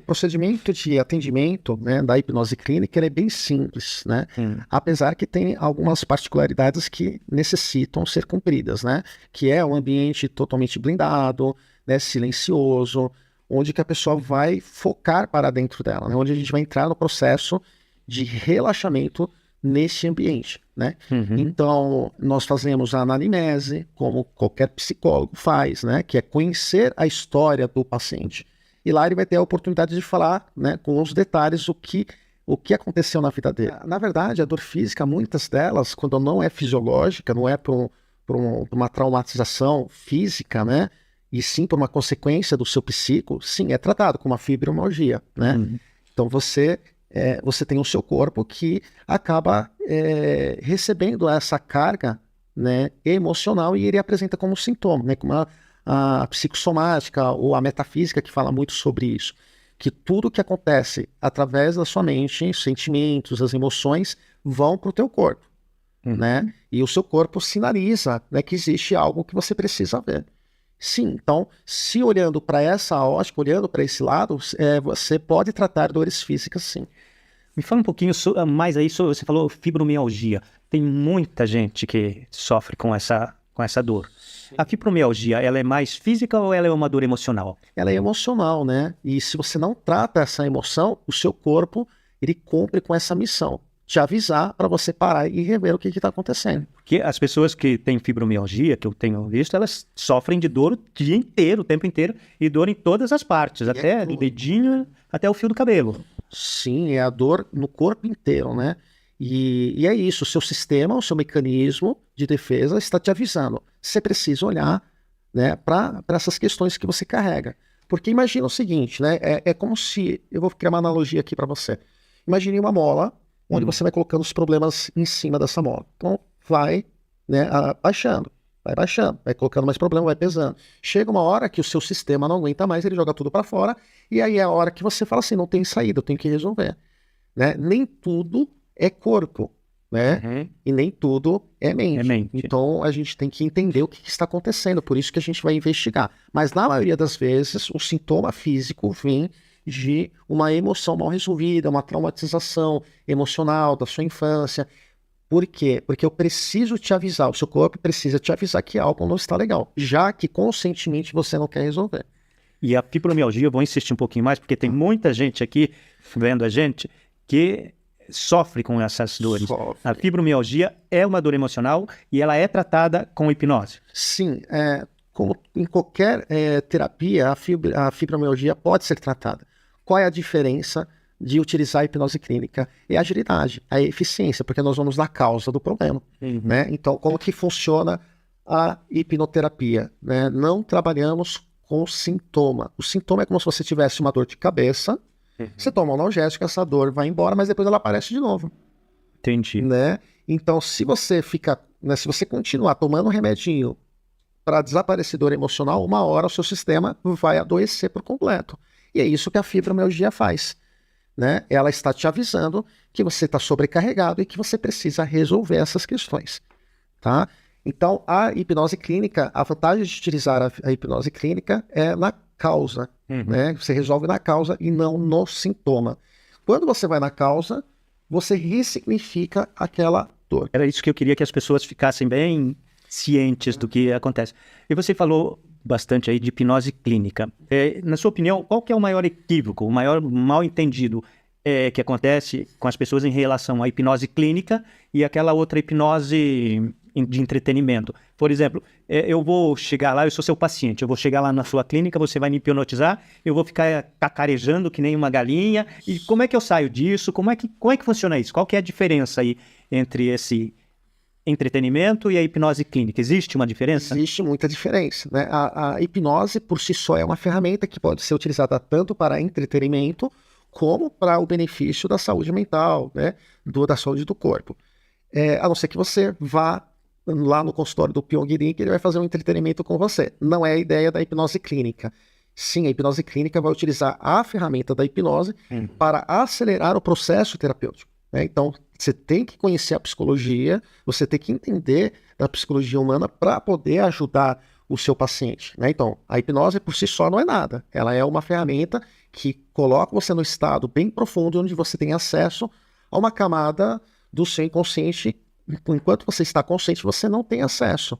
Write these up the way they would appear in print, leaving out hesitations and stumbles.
procedimento de atendimento, né, da hipnose clínica ele é bem simples, né? Apesar que tem algumas particularidades que necessitam ser cumpridas, né? Que é um ambiente totalmente blindado, né, silencioso, onde que a pessoa vai focar para dentro dela, né? Onde a gente vai entrar no processo de relaxamento nesse ambiente, né? Então, nós fazemos a anamnese, como qualquer psicólogo faz, né? Que é conhecer a história do paciente. E lá ele vai ter a oportunidade de falar, né, com os detalhes o que aconteceu na vida dele. Na verdade, a dor física, muitas delas, quando não é fisiológica, não é por uma traumatização física, né? E sim por uma consequência do seu psico, sim, é tratado como uma fibromialgia, né? Então você tem o seu corpo que acaba recebendo essa carga, né, emocional e ele apresenta como sintoma, né, como a psicossomática ou a metafísica que fala muito sobre isso, que tudo que acontece através da sua mente, os sentimentos, as emoções vão para o teu corpo, né, e o seu corpo sinaliza, né, que existe algo que você precisa ver. Sim, então, se olhando para essa ótica, olhando para esse lado, você pode tratar dores físicas, sim. Me fala um pouquinho mais aí sobre, você falou fibromialgia. Tem muita gente que sofre com essa dor. Sim. A fibromialgia, ela é mais física ou ela é uma dor emocional? Ela é emocional, né? E se você não trata essa emoção, o seu corpo, ele cumpre com essa missão. Te avisar para você parar e rever o que está acontecendo. Porque as pessoas que têm fibromialgia, que eu tenho visto, elas sofrem de dor o dia inteiro, o tempo inteiro, e dor em todas as partes, até do dedinho até o fio do cabelo. Sim, é a dor no corpo inteiro, né? E é isso, o seu sistema, o seu mecanismo de defesa está te avisando. Você precisa olhar, né, para essas questões que você carrega. Porque imagina o seguinte, né? É como se, eu vou criar uma analogia aqui para você. Imagine uma mola, onde você vai colocando os problemas em cima dessa mola. Então, vai, né, baixando, vai colocando mais problema, vai pesando. Chega uma hora que o seu sistema não aguenta mais, ele joga tudo para fora, e aí é a hora que você fala assim, não tem saída, eu tenho que resolver. Né? Nem tudo é corpo, né? E nem tudo é mente. Então, a gente tem que entender o que está acontecendo, por isso que a gente vai investigar. Mas, na maioria das vezes, o sintoma físico vem de uma emoção mal resolvida, uma traumatização emocional da sua infância. Por quê? Porque eu preciso te avisar, o seu corpo precisa te avisar que algo não está legal, já que conscientemente você não quer resolver. E a fibromialgia, eu vou insistir um pouquinho mais, porque tem muita gente aqui vendo a gente que sofre com essas dores. A fibromialgia é uma dor emocional e ela é tratada com hipnose. Sim, como em qualquer terapia, a fibromialgia pode ser tratada. Qual é a diferença de utilizar a hipnose clínica? É a agilidade, a eficiência, porque nós vamos na causa do problema. Né? Então, como que funciona a hipnoterapia? Né? Não trabalhamos com sintoma. O sintoma é como se você tivesse uma dor de cabeça, você toma um analgésico, essa dor vai embora, mas depois ela aparece de novo. Entendi. Né? Então, se você se você continuar tomando um remedinho para desaparecer dor emocional, uma hora o seu sistema vai adoecer por completo. E é isso que a fibromialgia faz. Né? Ela está te avisando que você está sobrecarregado e que você precisa resolver essas questões. Tá? Então, a hipnose clínica, a vantagem de utilizar a hipnose clínica é na causa. Né? Você resolve na causa e não no sintoma. Quando você vai na causa, você ressignifica aquela dor. Era isso que eu queria que as pessoas ficassem bem cientes do que acontece. E você falou bastante aí de hipnose clínica. Na sua opinião, qual que é o maior equívoco, o maior mal-entendido que acontece com as pessoas em relação à hipnose clínica e aquela outra hipnose de entretenimento? Por exemplo, eu vou chegar lá, eu sou seu paciente, eu vou chegar lá na sua clínica, você vai me hipnotizar, eu vou ficar cacarejando que nem uma galinha, e como é que eu saio disso? Como é que funciona isso? Qual que é a diferença aí entre esse entretenimento e a hipnose clínica? Existe uma diferença? Existe muita diferença. Né? A hipnose, por si só, é uma ferramenta que pode ser utilizada tanto para entretenimento como para o benefício da saúde mental, né? Da saúde do corpo. A não ser que você vá lá no consultório do Pyongyi, que ele vai fazer um entretenimento com você. Não é a ideia da hipnose clínica. Sim, a hipnose clínica vai utilizar a ferramenta da hipnose para acelerar o processo terapêutico. Né? Então, você tem que conhecer a psicologia, você tem que entender da psicologia humana para poder ajudar o seu paciente. Né? Então, a hipnose por si só não é nada. Ela é uma ferramenta que coloca você no estado bem profundo, onde você tem acesso a uma camada do seu inconsciente. Enquanto você está consciente, você não tem acesso.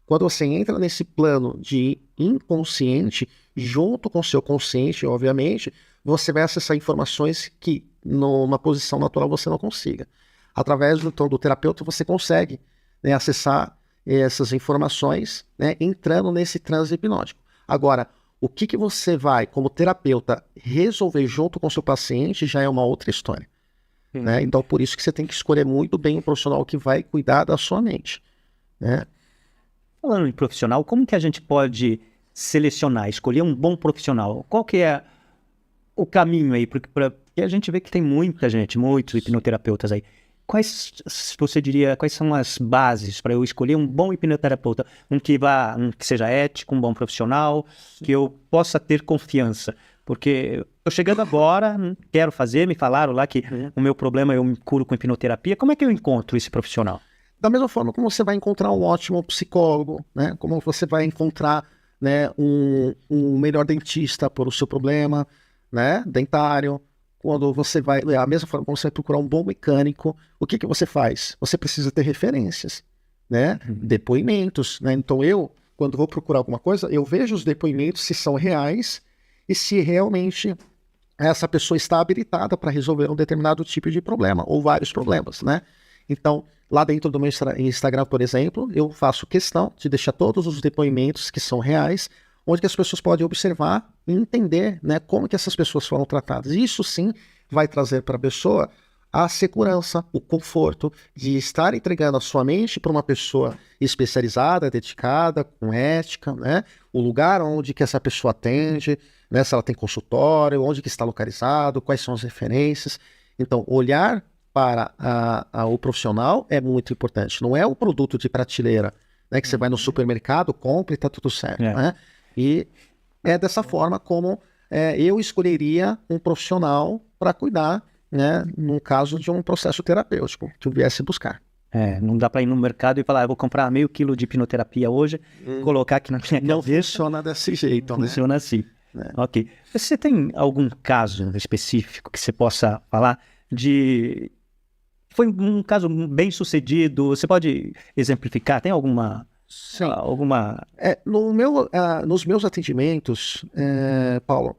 Quando você entra nesse plano de inconsciente, junto com o seu consciente, obviamente, você vai acessar informações que numa posição natural você não consiga. Através do terapeuta você consegue, né, acessar essas informações, né, entrando nesse transe hipnótico. Agora, o que você vai, como terapeuta, resolver junto com o seu paciente já é uma outra história. Né? Então, por isso que você tem que escolher muito bem o profissional que vai cuidar da sua mente. Né? Falando em profissional, como que a gente pode selecionar, escolher um bom profissional? Qual que é o caminho aí? Porque a gente vê que tem muita gente, muitos hipnoterapeutas aí. Quais, você diria, quais são as bases para eu escolher um bom hipnoterapeuta? Um que seja ético, um bom profissional, que eu possa ter confiança. Porque eu chegando agora, quero fazer, me falaram lá que o meu problema eu me curo com hipnoterapia. Como é que eu encontro esse profissional? Da mesma forma como você vai encontrar um ótimo psicólogo, né? Como você vai encontrar, né, um melhor dentista para o seu problema, né, dentário. Quando você vai, da mesma forma como você vai procurar um bom mecânico, o que você faz? Você precisa ter referências, né? Depoimentos, né? Então quando vou procurar alguma coisa, eu vejo os depoimentos se são reais e se realmente essa pessoa está habilitada para resolver um determinado tipo de problema, ou vários problemas, né? Então, lá dentro do meu Instagram, por exemplo, eu faço questão de deixar todos os depoimentos que são reais, onde que as pessoas podem observar e entender, né, como que essas pessoas foram tratadas. Isso sim vai trazer para a pessoa a segurança, o conforto de estar entregando a sua mente para uma pessoa especializada, dedicada, com ética, né? O lugar onde que essa pessoa atende, né? Se ela tem consultório, onde que está localizado, quais são as referências. Então, olhar para o profissional é muito importante. Não é o produto de prateleira, né, que você vai no supermercado, compra e está tudo certo. Né? E é dessa forma como eu escolheria um profissional para cuidar, né, no caso de um processo terapêutico que eu viesse buscar. Não dá para ir no mercado e falar, eu vou comprar meio quilo de hipnoterapia hoje, colocar aqui na minha Não cabeça. Funciona desse jeito. Funciona né? assim. Ok. Você tem algum caso específico que você possa falar de... Foi um caso bem sucedido, você pode exemplificar? Tem alguma... Sim. Nos meus atendimentos, Paulo,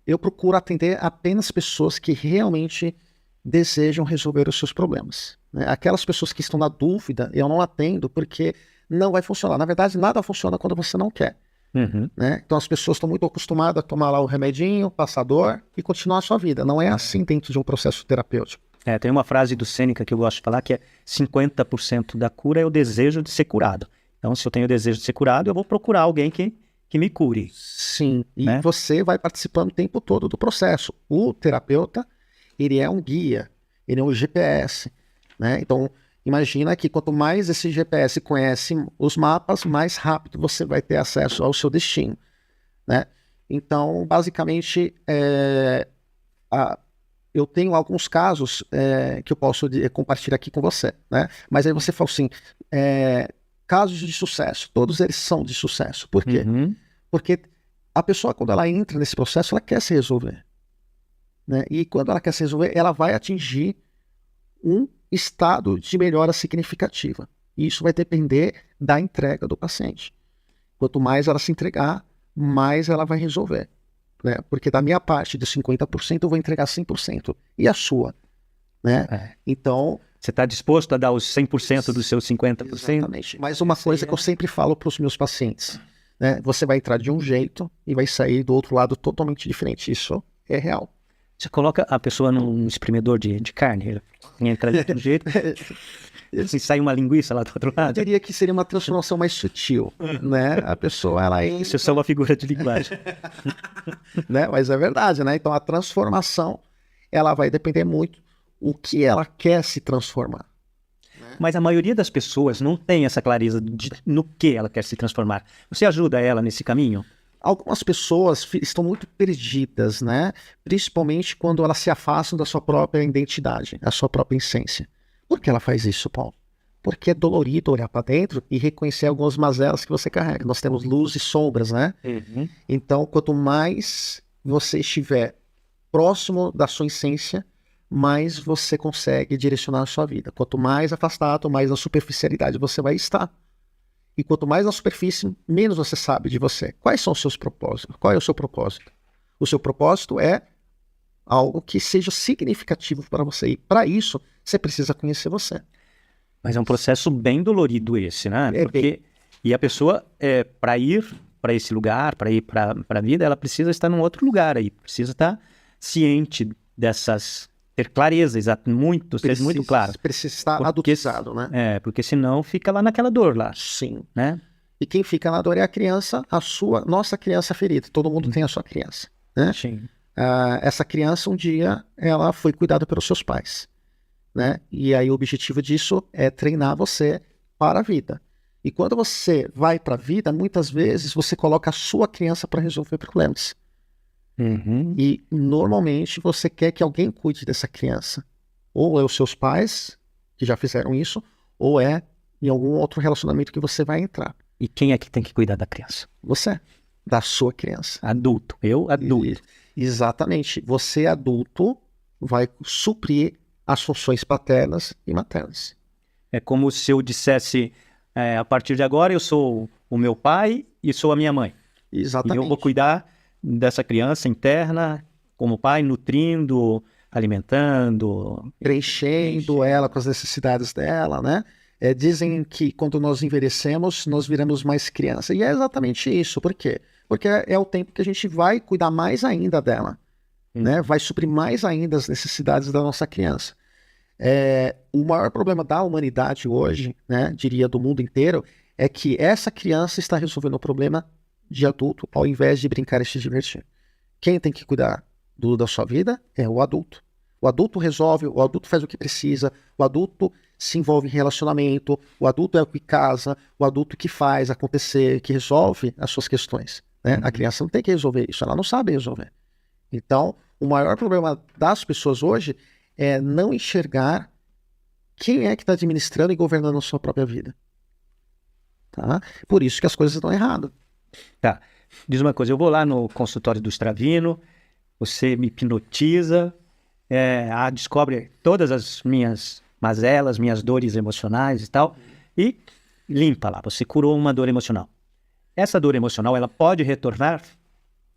eu procuro atender apenas pessoas que realmente desejam resolver os seus problemas. Né? Aquelas pessoas que estão na dúvida, eu não atendo porque não vai funcionar. Na verdade, nada funciona quando você não quer. Né? Então as pessoas estão muito acostumadas a tomar lá o remedinho, passar dor e continuar a sua vida. Não é assim dentro de um processo terapêutico. Tem uma frase do Sêneca que eu gosto de falar que é 50% da cura é o desejo de ser curado. Então, se eu tenho o desejo de ser curado, eu vou procurar alguém que me cure. Sim, e né? Você vai participando o tempo todo do processo. O terapeuta, ele é um guia, ele é um GPS, né? Então, imagina que quanto mais esse GPS conhece os mapas, mais rápido você vai ter acesso ao seu destino, né? Então, basicamente, eu tenho alguns casos que eu posso compartilhar aqui com você, né? Mas aí você fala assim, casos de sucesso, todos eles são de sucesso. Por quê? Porque a pessoa, quando ela entra nesse processo, ela quer se resolver. Né? E quando ela quer se resolver, ela vai atingir um estado de melhora significativa. E isso vai depender da entrega do paciente. Quanto mais ela se entregar, mais ela vai resolver. Né? Porque da minha parte de 50%, eu vou entregar 100%. E a sua? Né? Então... Você está disposto a dar os 100% dos seus 50%? Exatamente. Mas uma coisa que eu sempre falo para os meus pacientes, né? Você vai entrar de um jeito e vai sair do outro lado totalmente diferente. Isso é real. Você coloca a pessoa num espremedor de carne, entra de outro jeito, e sai uma linguiça lá do outro lado. Eu diria que seria uma transformação mais sutil, né? A pessoa, ela é... Isso é só uma figura de linguagem. Né? Mas é verdade, né? Então a transformação, ela vai depender muito o que ela quer se transformar. Mas a maioria das pessoas não tem essa clareza no que ela quer se transformar. Você ajuda ela nesse caminho? Algumas pessoas estão muito perdidas, né? Principalmente quando elas se afastam da sua própria identidade, da sua própria essência. Por que ela faz isso, Paulo? Porque é dolorido olhar para dentro e reconhecer algumas mazelas que você carrega. Nós temos luz e sombras, né? Então, quanto mais você estiver próximo da sua essência, mais você consegue direcionar a sua vida. Quanto mais afastado, mais na superficialidade você vai estar. E quanto mais na superfície, menos você sabe de você. Quais são os seus propósitos? Qual é o seu propósito? O seu propósito é algo que seja significativo para você. E para isso, você precisa conhecer você. Mas é um processo bem dolorido esse, né? E a pessoa, para ir para esse lugar, para ir para a vida, ela precisa estar num outro lugar aí. Precisa estar ciente dessas... ter clareza, ser muito claro. Precisa estar adultizado, né? Porque senão fica lá naquela dor lá. Sim. Né? E quem fica na dor é a criança, nossa criança ferida. Todo mundo tem a sua criança, né? Sim. Essa criança, um dia, ela foi cuidada pelos seus pais, né? E aí o objetivo disso é treinar você para a vida. E quando você vai para a vida, muitas vezes você coloca a sua criança para resolver problemas. Uhum. E normalmente você quer que alguém cuide dessa criança. Ou é os seus pais, que já fizeram isso, ou é em algum outro relacionamento que você vai entrar. E quem é que tem que cuidar da criança? Você, da sua criança. Adulto, eu adulto. Exatamente. Você, adulto, vai suprir as funções paternas e maternas. É como se eu dissesse, a partir de agora eu sou o meu pai e sou a minha mãe. Exatamente. E eu vou cuidar dessa criança interna como pai, nutrindo, alimentando, preenchendo ela com as necessidades dela, né? Dizem que quando nós envelhecemos, nós viramos mais criança. E é exatamente isso. Por quê? Porque é o tempo que a gente vai cuidar mais ainda dela, né? Vai suprir mais ainda as necessidades da nossa criança. O maior problema da humanidade hoje, né, diria do mundo inteiro, é que essa criança está resolvendo o problema de adulto, ao invés de brincar e se divertir. Quem tem que cuidar da sua vida é o adulto. O adulto resolve, o adulto faz o que precisa, o adulto se envolve em relacionamento, o adulto é o que casa, o adulto que faz acontecer, que resolve as suas questões, né? A criança não tem que resolver isso, ela não sabe resolver. Então, o maior problema das pessoas hoje é não enxergar quem é que está administrando e governando a sua própria vida. Tá? Por isso que as coisas estão erradas. Tá. Diz uma coisa, eu vou lá no consultório do Stravino, você me hipnotiza, descobre todas as minhas mazelas, minhas dores emocionais e tal, e limpa lá, você curou uma dor emocional. Essa dor emocional, ela pode retornar?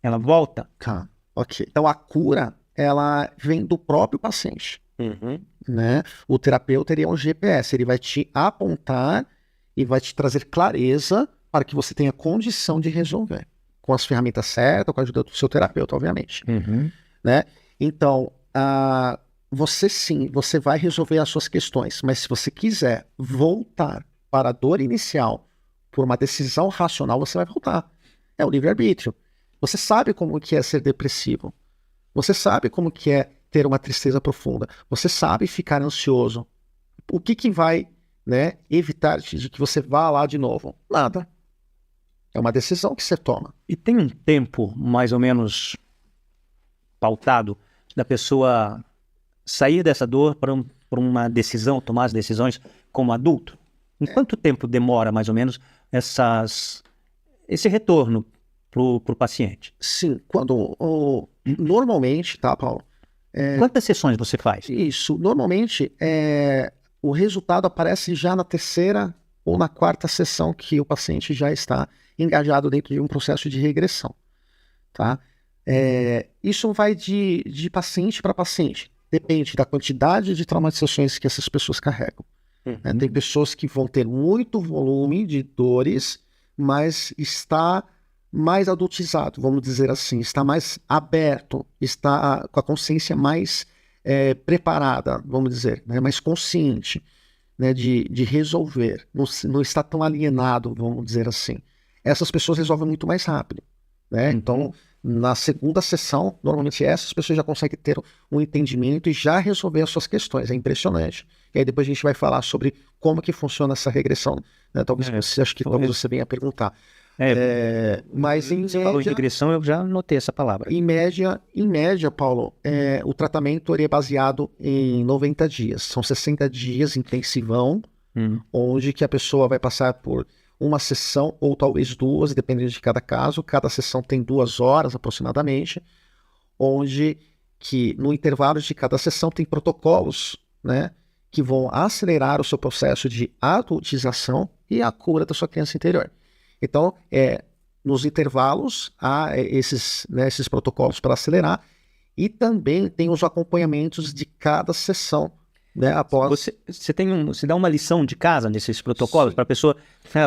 Ela volta? Tá, ok. Então a cura, ela vem do próprio paciente. Né? O terapeuta teria um GPS, ele vai te apontar e vai te trazer clareza para que você tenha condição de resolver. Com as ferramentas certas, com a ajuda do seu terapeuta, obviamente. Né? Então, você vai resolver as suas questões, mas se você quiser voltar para a dor inicial por uma decisão racional, você vai voltar. É o livre-arbítrio. Você sabe como que é ser depressivo. Você sabe como que é ter uma tristeza profunda. Você sabe ficar ansioso. O que vai, né, evitar de que você vá lá de novo? Nada. É uma decisão que você toma. E tem um tempo, mais ou menos, pautado, da pessoa sair dessa dor para uma decisão, tomar as decisões como adulto? Em quanto tempo demora, mais ou menos, esse retorno para o paciente? Sim, normalmente, tá, Paulo? Quantas sessões você faz? Isso, normalmente o resultado aparece já na terceira ou na quarta sessão que o paciente já está engajado dentro de um processo de regressão, tá? Isso vai de paciente para paciente, depende da quantidade de traumatizações que essas pessoas carregam. Né? Tem pessoas que vão ter muito volume de dores, mas está mais adultizado, vamos dizer assim, está mais aberto, está com a consciência mais preparada, vamos dizer, né? Mais consciente, né? de resolver, não está tão alienado, vamos dizer assim. Essas pessoas resolvem muito mais rápido, né? Então, na segunda sessão, normalmente essas pessoas já conseguem ter um entendimento e já resolver as suas questões, é impressionante. E aí depois a gente vai falar sobre como que funciona essa regressão, né? Talvez você venha perguntar. Mas em você falou em regressão, eu já anotei essa palavra. Em média, Paulo, o tratamento ele é baseado em 90 dias. São 60 dias intensivão, onde que a pessoa vai passar por uma sessão ou talvez duas, dependendo de cada caso. Cada sessão tem 2 horas aproximadamente, onde que no intervalo de cada sessão tem protocolos, né, que vão acelerar o seu processo de adultização e a cura da sua criança interior. Então, nos intervalos há esses protocolos para acelerar, e também tem os acompanhamentos de cada sessão, né, após... Você dá uma lição de casa nesses protocolos para a pessoa,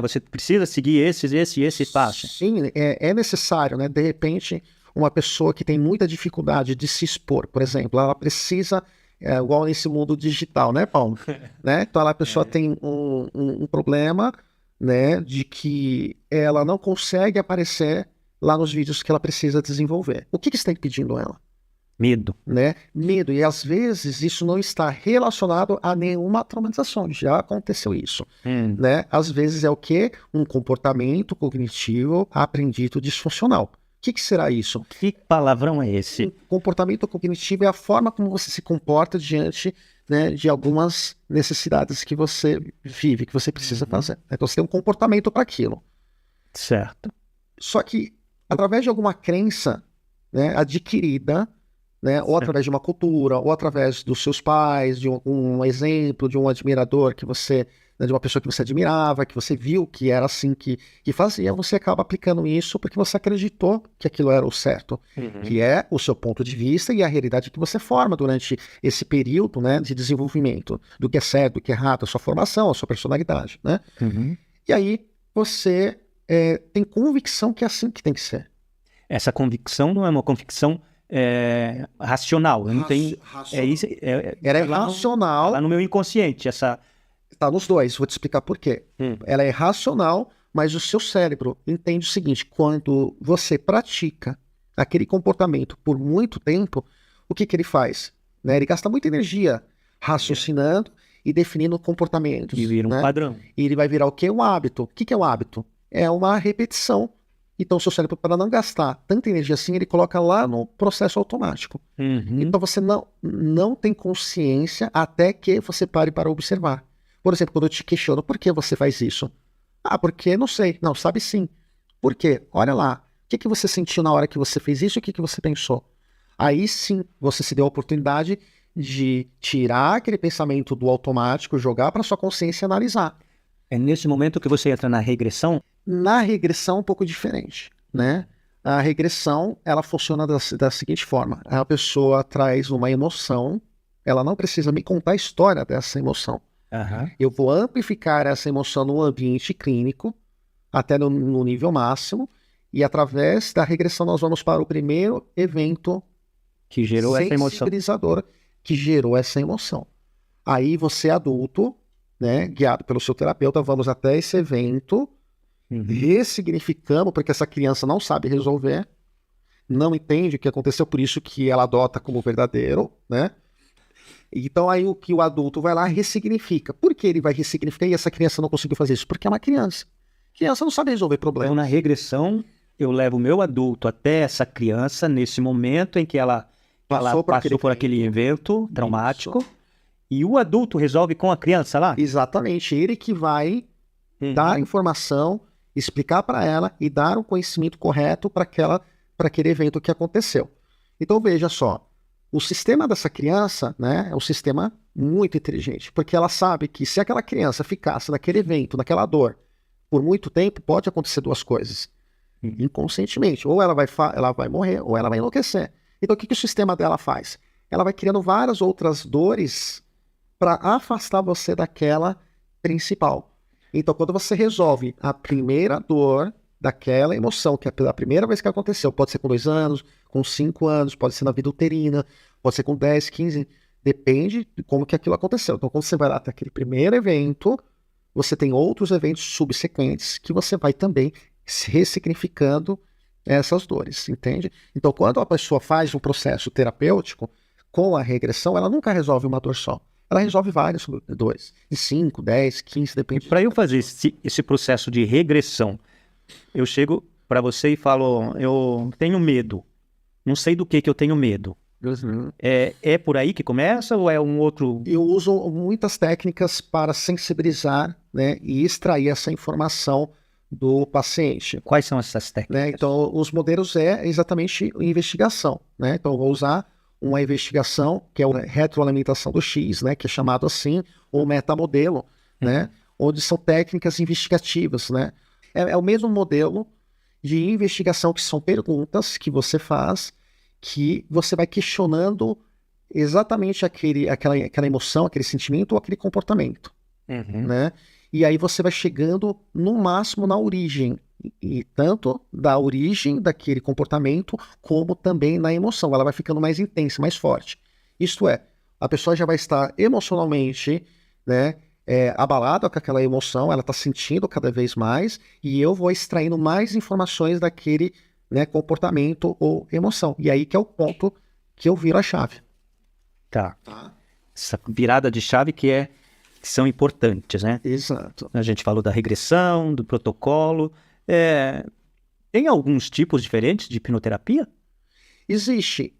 você precisa seguir esse passo. Sim, é necessário, né? De repente, uma pessoa que tem muita dificuldade de se expor, por exemplo, ela precisa, igual nesse mundo digital, né, Paulo? Né? Então, a pessoa tem um problema, né, de que ela não consegue aparecer lá nos vídeos que ela precisa desenvolver. O que está impedindo ela? Medo. Né? Medo. E às vezes isso não está relacionado a nenhuma traumatização. Já aconteceu isso. Né? Às vezes é o quê? Um comportamento cognitivo aprendido disfuncional. O que será isso? Que palavrão é esse? Comportamento cognitivo é a forma como você se comporta diante, né, de algumas necessidades que você vive, que você precisa fazer. Então você tem um comportamento para aquilo. Certo. Só que através de alguma crença, né, adquirida, né, ou através de uma cultura, ou através dos seus pais, de um exemplo, de um admirador que você, né, de uma pessoa que você admirava, que você viu que era assim que fazia, você acaba aplicando isso porque você acreditou que aquilo era o certo, que é o seu ponto de vista e a realidade que você forma durante esse período, né, de desenvolvimento, do que é certo, do que é errado, a sua formação, a sua personalidade, né? E aí você tem convicção que é assim que tem que ser. Essa convicção não é uma convicção racional. Eu não tenho. Ela é racional. Lá no meu inconsciente, essa. Está nos dois, vou te explicar por quê. Ela é racional, mas o seu cérebro entende o seguinte: quando você pratica aquele comportamento por muito tempo, o que ele faz? Né? Ele gasta muita energia raciocinando e definindo comportamentos. E vira um padrão. E ele vai virar o quê? Um hábito. O que é um hábito? É uma repetição. Então, o seu cérebro, para não gastar tanta energia assim, ele coloca lá no processo automático. Então, você não tem consciência até que você pare para observar. Por exemplo, quando eu te questiono, por que você faz isso? Porque não sei. Não, sabe sim. Por quê? Olha lá. O que você sentiu na hora que você fez isso e o que você pensou? Aí sim, você se deu a oportunidade de tirar aquele pensamento do automático, jogar para sua consciência e analisar. É nesse momento que você entra na regressão? Na regressão é um pouco diferente, né? A regressão, ela funciona da seguinte forma. A pessoa traz uma emoção, ela não precisa me contar a história dessa emoção. Eu vou amplificar essa emoção no ambiente clínico, até no nível máximo, e através da regressão nós vamos para o primeiro evento que gerou essa emoção. Sensibilizador que gerou essa emoção. Aí você, adulto, né, guiado pelo seu terapeuta, vamos até esse evento, ressignificamos, porque essa criança não sabe resolver, não entende o que aconteceu, por isso que ela adota como verdadeiro, né? Então aí o que o adulto vai lá ressignifica. Por que ele vai ressignificar e essa criança não conseguiu fazer isso? Porque é uma criança. Criança não sabe resolver problemas. Então na regressão eu levo o meu adulto até essa criança nesse momento em que ela passou por aquele evento traumático. Isso. E o adulto resolve com a criança lá? Exatamente. Ele que vai dar informação, explicar para ela e dar o conhecimento correto para aquele evento que aconteceu. Então veja só, o sistema dessa criança, né, é um sistema muito inteligente, porque ela sabe que se aquela criança ficasse naquele evento, naquela dor, por muito tempo, pode acontecer duas coisas. Inconscientemente. Ou ela vai morrer, ou ela vai enlouquecer. Então o que o sistema dela faz? Ela vai criando várias outras dores para afastar você daquela principal. Então, quando você resolve a primeira dor daquela emoção, que é pela primeira vez que aconteceu, pode ser com 2 anos, com 5 anos, pode ser na vida uterina, pode ser com 10, 15, depende de como que aquilo aconteceu. Então, quando você vai lá até aquele primeiro evento, você tem outros eventos subsequentes que você vai também ressignificando essas dores, entende? Então, quando a pessoa faz um processo terapêutico com a regressão, ela nunca resolve uma dor só. Ela resolve várias dores, de 5, 10, 15, depende. Para eu fazer esse processo de regressão, eu chego para você e falo, eu tenho medo, não sei do que eu tenho medo. É por aí que começa ou é um outro... Eu uso muitas técnicas para sensibilizar, né, e extrair essa informação do paciente. Quais são essas técnicas? Né? Então, os modelos é exatamente investigação. Né? Então, eu vou usar uma investigação, que é a retroalimentação do X, né, que é chamado assim, ou metamodelo, né, onde são técnicas investigativas, né. É o mesmo modelo de investigação, que são perguntas que você faz, que você vai questionando exatamente aquela emoção, aquele sentimento ou aquele comportamento, né? E aí você vai chegando no máximo na origem, e tanto da origem daquele comportamento, como também na emoção. Ela vai ficando mais intensa, mais forte. Isto é, a pessoa já vai estar emocionalmente, né, abalada com aquela emoção, ela está sentindo cada vez mais, e eu vou extraindo mais informações daquele, né, comportamento ou emoção. E aí que é o ponto que eu viro a chave. Tá. Essa virada de chave que são importantes, né? Exato. A gente falou da regressão, do protocolo. Tem alguns tipos diferentes de hipnoterapia? Existe.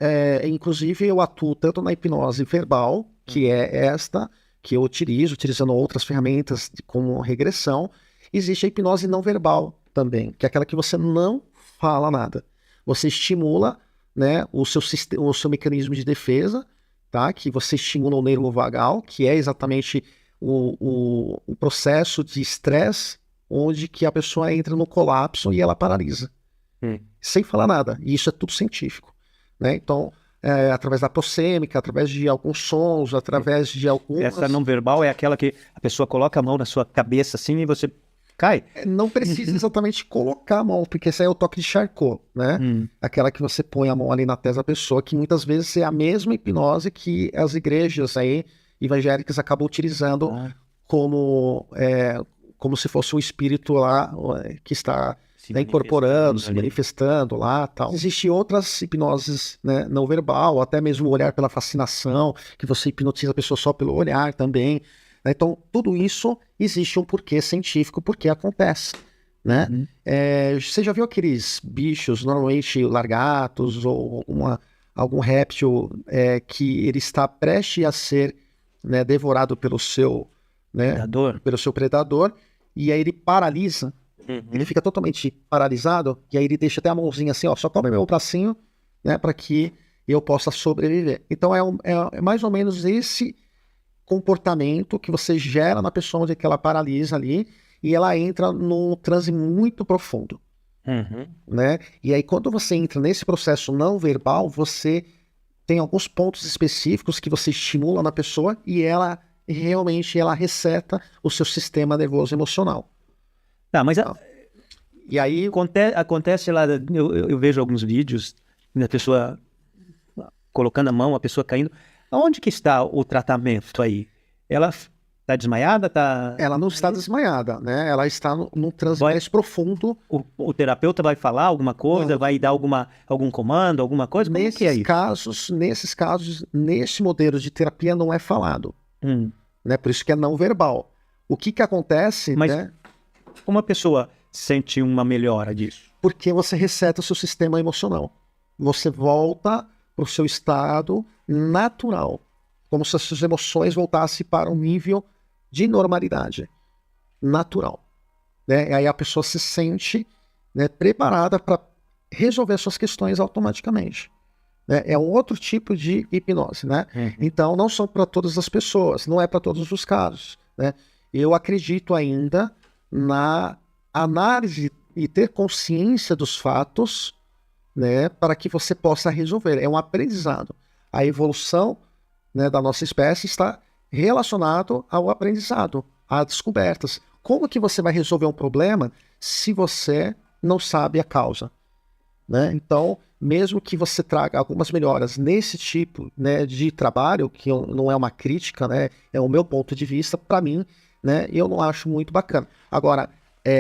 Inclusive, eu atuo tanto na hipnose verbal, que é esta que eu utilizo, utilizando outras ferramentas como regressão. Existe a hipnose não verbal também, que é aquela que você não fala nada. Você estimula, né, o seu mecanismo de defesa, tá? Que você estimula o nervo vagal, que é exatamente o processo de estresse, onde que a pessoa entra no colapso e ela paralisa, sem falar nada. E isso é tudo científico, né? Então, através da proxêmica, através de alguns sons, através de algumas... Essa não verbal é aquela que a pessoa coloca a mão na sua cabeça assim e você cai? Não precisa exatamente colocar a mão, porque esse aí é o toque de Charcot, né? Aquela que você põe a mão ali na testa da pessoa, que muitas vezes é a mesma hipnose que as igrejas aí evangélicas acabam utilizando como se fosse um espírito lá que está incorporando, se manifestando lá, tal. Existem outras hipnoses, né, não verbal, até mesmo o olhar pela fascinação, que você hipnotiza a pessoa só pelo olhar também. Né? Então, tudo isso existe um porquê científico, porque acontece, né? Você já viu aqueles bichos, normalmente largatos ou algum réptil que ele está prestes a ser, né, devorado pelo seu, né, pelo seu predador, e aí ele paralisa, ele fica totalmente paralisado, e aí ele deixa até a mãozinha assim, ó, só come meu bracinho, né, para que eu possa sobreviver. Então é mais ou menos esse comportamento que você gera na pessoa, onde que ela paralisa ali, e ela entra num transe muito profundo, né? E aí quando você entra nesse processo não verbal, você tem alguns pontos específicos que você estimula na pessoa e ela realmente reseta o seu sistema nervoso emocional. Tá, mas e aí acontece lá, eu vejo alguns vídeos da pessoa colocando a mão, a pessoa caindo. Onde que está o tratamento aí? Ela está desmaiada? Ela não está desmaiada, né? Ela está num transe mais profundo. O terapeuta vai falar alguma coisa? Vai dar algum comando, alguma coisa? Como que é isso? Nesses casos, nesse modelo de terapia não é falado. Né? Por isso que é não verbal. O que acontece... Mas né? Como a pessoa sente uma melhora disso? Porque você reseta o seu sistema emocional. Você volta para o seu estado natural, como se as suas emoções voltassem para um nível de normalidade natural, né? E aí a pessoa se sente, né, preparada para resolver suas questões automaticamente, né? É um outro tipo de hipnose, né? Então não são para todas as pessoas, não é para todos os casos, né? Eu acredito ainda na análise e ter consciência dos fatos, né, para que você possa resolver. É um aprendizado. A evolução, né, da nossa espécie está relacionado ao aprendizado, a descobertas. Como que você vai resolver um problema se você não sabe a causa? Né? Então, mesmo que você traga algumas melhoras nesse tipo, né, de trabalho, que não é uma crítica, né, é o meu ponto de vista, para mim, né, eu não acho muito bacana. Agora,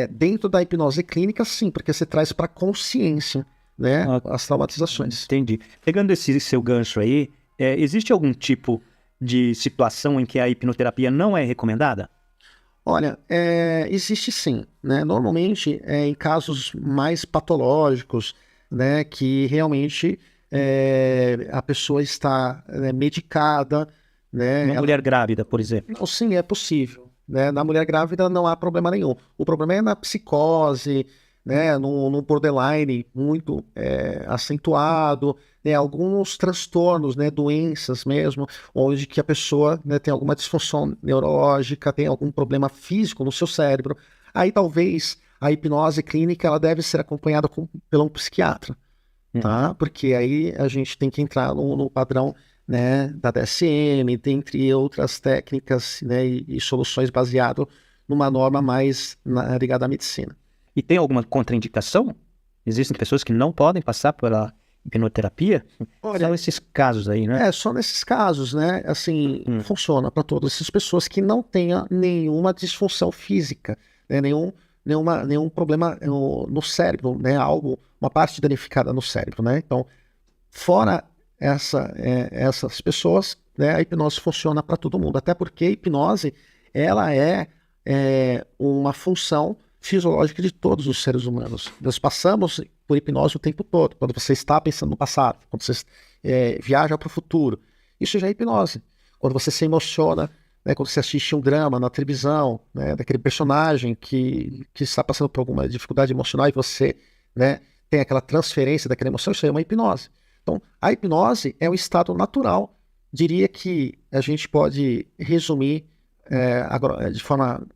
dentro da hipnose clínica, sim, porque você traz para consciência, né, as traumatizações. Entendi. Pegando esse seu gancho aí, existe algum tipo de situação em que a hipnoterapia não é recomendada? Olha, existe sim, né? Normalmente em casos mais patológicos, né, que realmente a pessoa está medicada, né? Uma mulher grávida, por exemplo. Não, sim, é possível, né? Na mulher grávida não há problema nenhum. O problema é na psicose, né? Num borderline muito acentuado, né, alguns transtornos, né, doenças mesmo, onde que a pessoa, né, tem alguma disfunção neurológica, tem algum problema físico no seu cérebro, aí talvez a hipnose clínica ela deve ser acompanhada pelo um psiquiatra, tá? Porque aí a gente tem que entrar no padrão, né, da DSM, dentre outras técnicas, né, e soluções baseado numa norma mais ligada à medicina. E tem alguma contraindicação? Existem pessoas que não podem passar pela hipnoterapia? Olha, são esses casos aí, né? só nesses casos, né? Assim, funciona para todas essas pessoas que não tenham nenhuma disfunção física, né? Nenhum problema no cérebro, né? Uma parte danificada no cérebro, né? Então, fora essas pessoas, né? A hipnose funciona para todo mundo, até porque a hipnose, ela é uma função fisiológica de todos os seres humanos. Nós passamos por hipnose o tempo todo, quando você está pensando no passado, quando você viaja para o futuro. Isso já é hipnose. Quando você se emociona, né, quando você assiste um drama na televisão, né, daquele personagem que está passando por alguma dificuldade emocional e você, né, tem aquela transferência daquela emoção, isso aí é uma hipnose. Então, a hipnose é um estado natural. Diria que a gente pode resumir de forma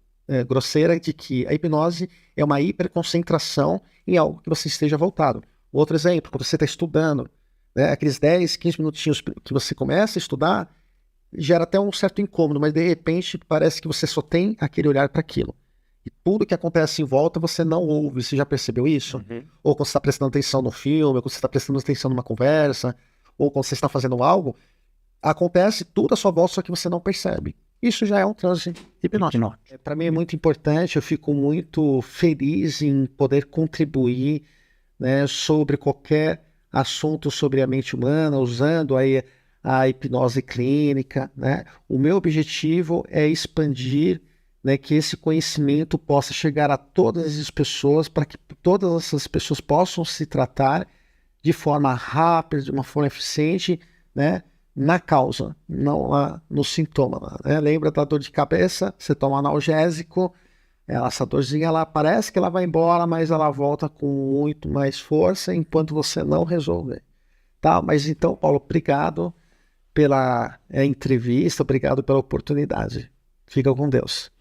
grosseira de que a hipnose é uma hiperconcentração em algo que você esteja voltado. Outro exemplo, quando você está estudando, né, aqueles 10, 15 minutinhos que você começa a estudar, gera até um certo incômodo, mas de repente parece que você só tem aquele olhar para aquilo. E tudo que acontece em volta você não ouve. Você já percebeu isso? Ou quando você está prestando atenção no filme, ou quando você está prestando atenção numa conversa, ou quando você está fazendo algo, acontece tudo à sua volta, só que você não percebe. Isso já é um transe hipnótico. Para mim é muito importante, eu fico muito feliz em poder contribuir, né, sobre qualquer assunto sobre a mente humana, usando aí a hipnose clínica, né? O meu objetivo é expandir, né, que esse conhecimento possa chegar a todas as pessoas, para que todas essas pessoas possam se tratar de forma rápida, de uma forma eficiente, né, na causa, não lá no sintoma, né? Lembra da dor de cabeça? Você toma analgésico, essa dorzinha ela parece que ela vai embora, mas ela volta com muito mais força enquanto você não resolver. Tá? Mas então, Paulo, obrigado pela entrevista, obrigado pela oportunidade. Fica com Deus.